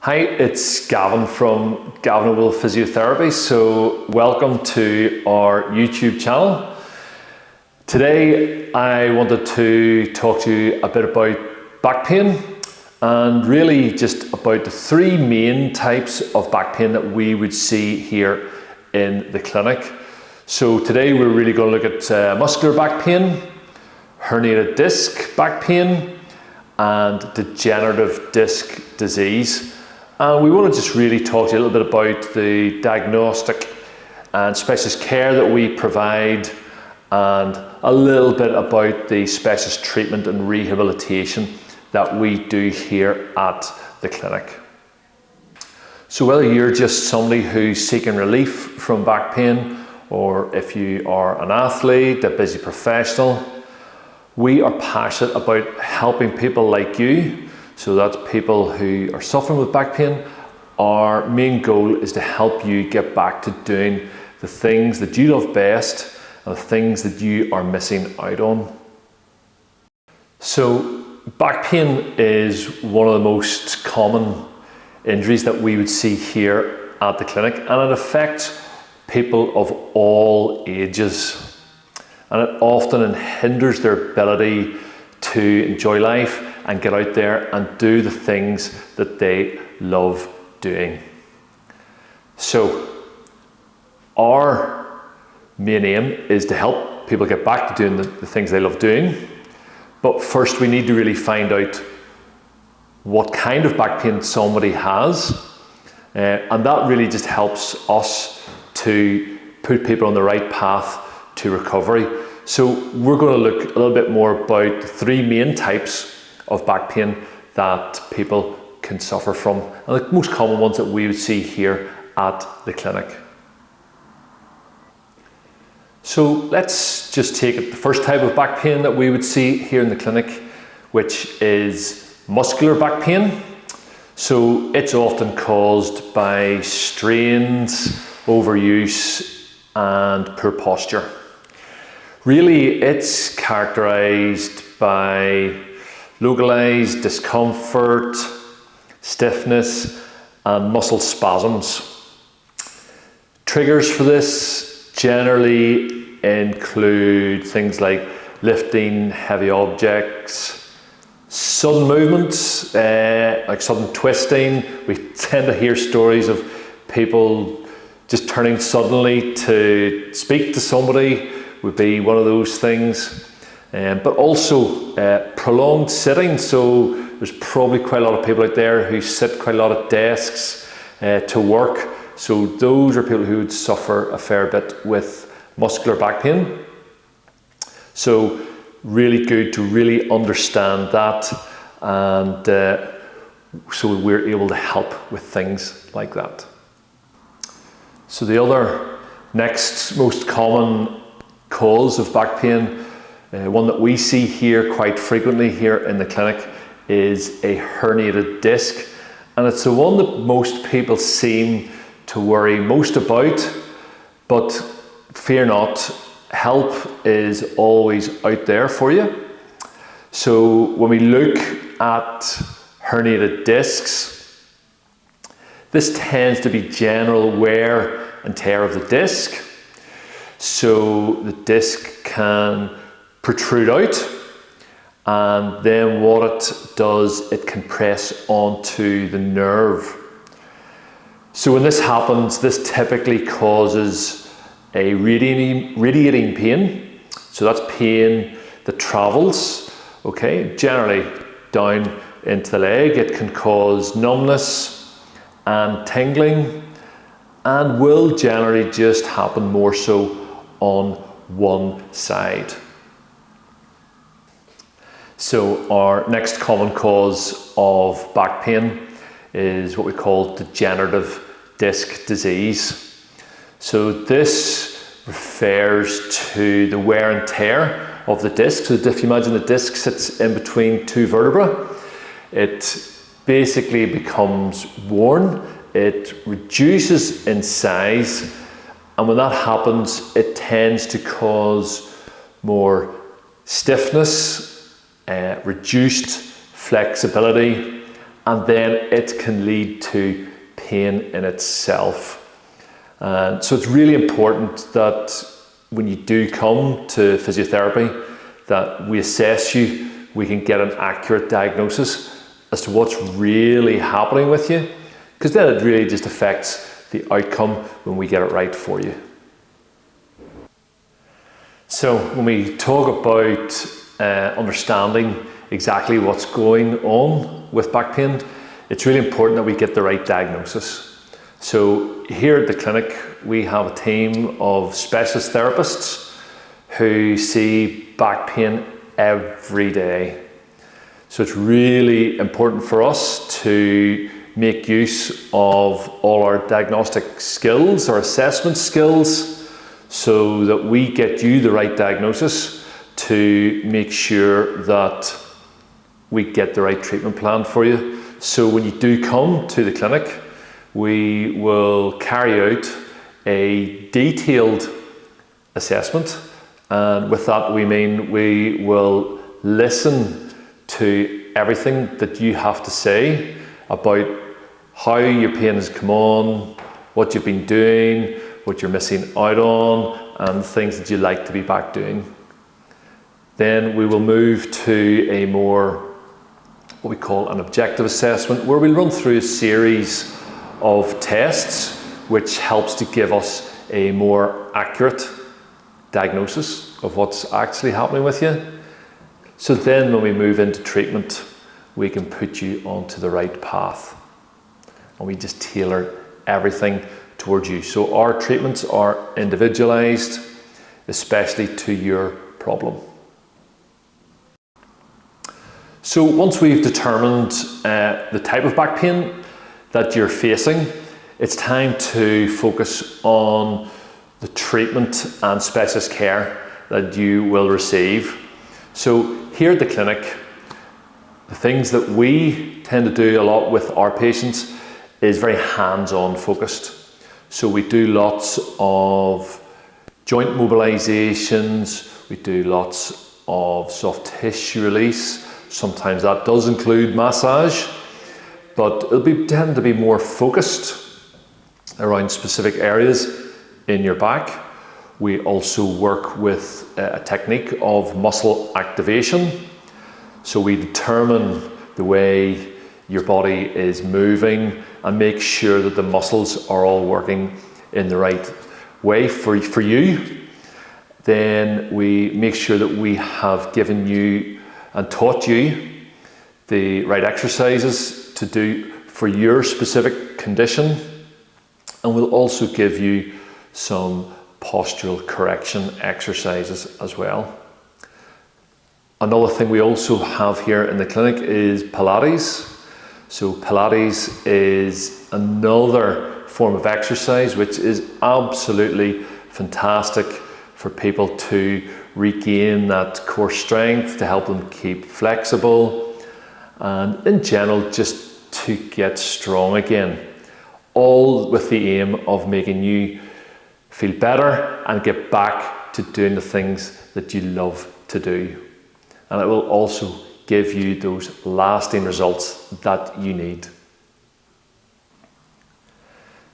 Hi, it's Gavin from Gavin Will Physiotherapy. So welcome to our YouTube channel. Today I wanted to talk to you a bit about back pain and really just about the three main types of back pain that we would see here in the clinic. So today we're really going to look at muscular back pain, herniated disc back pain and degenerative disc disease. And we want to just really talk to you a little bit about the diagnostic and specialist care that we provide and a little bit about the specialist treatment and rehabilitation that we do here at the clinic. So whether you're just somebody who's seeking relief from back pain, or if you are an athlete, a busy professional, we are passionate about helping people like you. So that's people who are suffering with back pain. Our main goal is to help you get back to doing the things that you love best and the things that you are missing out on. So back pain is one of the most common injuries that we would see here at the clinic, and it affects people of all ages. And it often hinders their ability to enjoy life and get out there and do the things that they love doing. So our main aim is to help people get back to doing the things they love doing. But first we need to really find out what kind of back pain somebody has. And that really just helps us to put people on the right path to recovery. So we're going to look a little bit more about the three main types of back pain that people can suffer from, and the most common ones that we would see here at the clinic. So let's just take the first type of back pain that we would see here in the clinic, which is muscular back pain. So it's often caused by strains, overuse and poor posture. Really, it's characterized by localized discomfort, stiffness, and muscle spasms. Triggers for this generally include things like lifting heavy objects, sudden movements, like sudden twisting. We tend to hear stories of people just turning suddenly to speak to somebody would be one of those things. But also prolonged sitting. So there's probably quite a lot of people out there who sit quite a lot at desks to work. So those are people who would suffer a fair bit with muscular back pain. So really good to really understand that, and so we're able to help with things like that. So the other next most common cause of back pain, one that we see here quite frequently here in the clinic, is a herniated disc. And it's the one that most people seem to worry most about, but fear not, help is always out there for you. So when we look at herniated discs, this tends to be general wear and tear of the disc. So the disc can protrude out, and then what it does, it can press onto the nerve. So when this happens, this typically causes a radiating pain. So that's pain that travels, okay, generally down into the leg. It can cause numbness and tingling, and will generally just happen more so on one side. So our next common cause of back pain is what we call degenerative disc disease. So this refers to the wear and tear of the disc. So if you imagine the disc sits in between two vertebrae, it basically becomes worn, it reduces in size, and when that happens, it tends to cause more stiffness, reduced flexibility, and then it can lead to pain in itself. So it's really important that when you do come to physiotherapy, that we assess you, we can get an accurate diagnosis as to what's really happening with you, because then it really just affects the outcome when we get it right for you. So when we talk about understanding exactly what's going on with back pain, it's really important that we get the right diagnosis. So here at the clinic, we have a team of specialist therapists who see back pain every day. So it's really important for us to make use of all our diagnostic skills, our assessment skills, so that we get you the right diagnosis to make sure that we get the right treatment plan for you. So when you do come to the clinic, we will carry out a detailed assessment, and with that we mean we will listen to everything that you have to say about how your pain has come on, what you've been doing, what you're missing out on, and things that you'd like to be back doing. Then we will move to a more, what we call an objective assessment, where we'll run through a series of tests which helps to give us a more accurate diagnosis of what's actually happening with you. So then when we move into treatment, we can put you onto the right path, and we just tailor everything towards you. So our treatments are individualized, especially to your problem. So once we've determined the type of back pain that you're facing, it's time to focus on the treatment and specialist care that you will receive. So here at the clinic, the things that we tend to do a lot with our patients is very hands-on focused. So we do lots of joint mobilizations, we do lots of soft tissue release. Sometimes that does include massage, but it'll tend to be more focused around specific areas in your back. We also work with a technique of muscle activation. So we determine the way your body is moving and make sure that the muscles are all working in the right way for you. Then we make sure that we have given you and taught you the right exercises to do for your specific condition, and we'll also give you some postural correction exercises as well. Another thing we also have here in the clinic is Pilates. So Pilates is another form of exercise which is absolutely fantastic for people to regain that core strength, to help them keep flexible, and in general just to get strong again, all with the aim of making you feel better and get back to doing the things that you love to do. And it will also give you those lasting results that you need.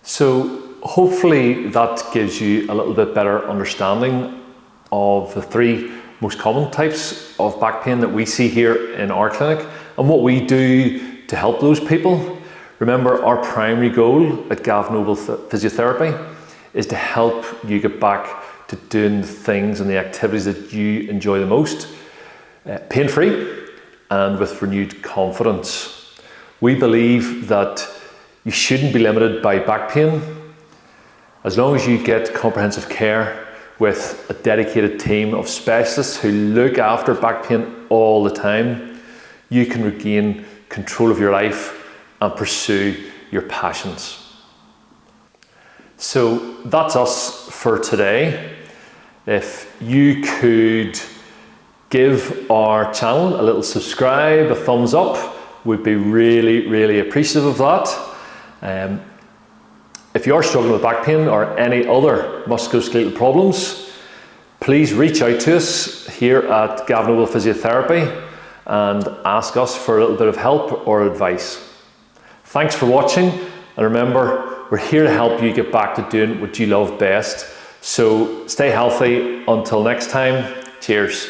So hopefully that gives you a little bit better understanding of the three most common types of back pain that we see here in our clinic and what we do to help those people. Remember, our primary goal at Gav Noble Physiotherapy is to help you get back to doing the things and the activities that you enjoy the most, pain-free and with renewed confidence. We believe that you shouldn't be limited by back pain. As long as you get comprehensive care with a dedicated team of specialists who look after back pain all the time, you can regain control of your life and pursue your passions. So that's us for today. If you could give our channel a little subscribe, a thumbs up, we'd be really, really appreciative of that. If you are struggling with back pain or any other musculoskeletal problems, please reach out to us here at Gav Noble Physiotherapy and ask us for a little bit of help or advice. Thanks for watching, and remember, we're here to help you get back to doing what you love best. So stay healthy. Until next time, cheers.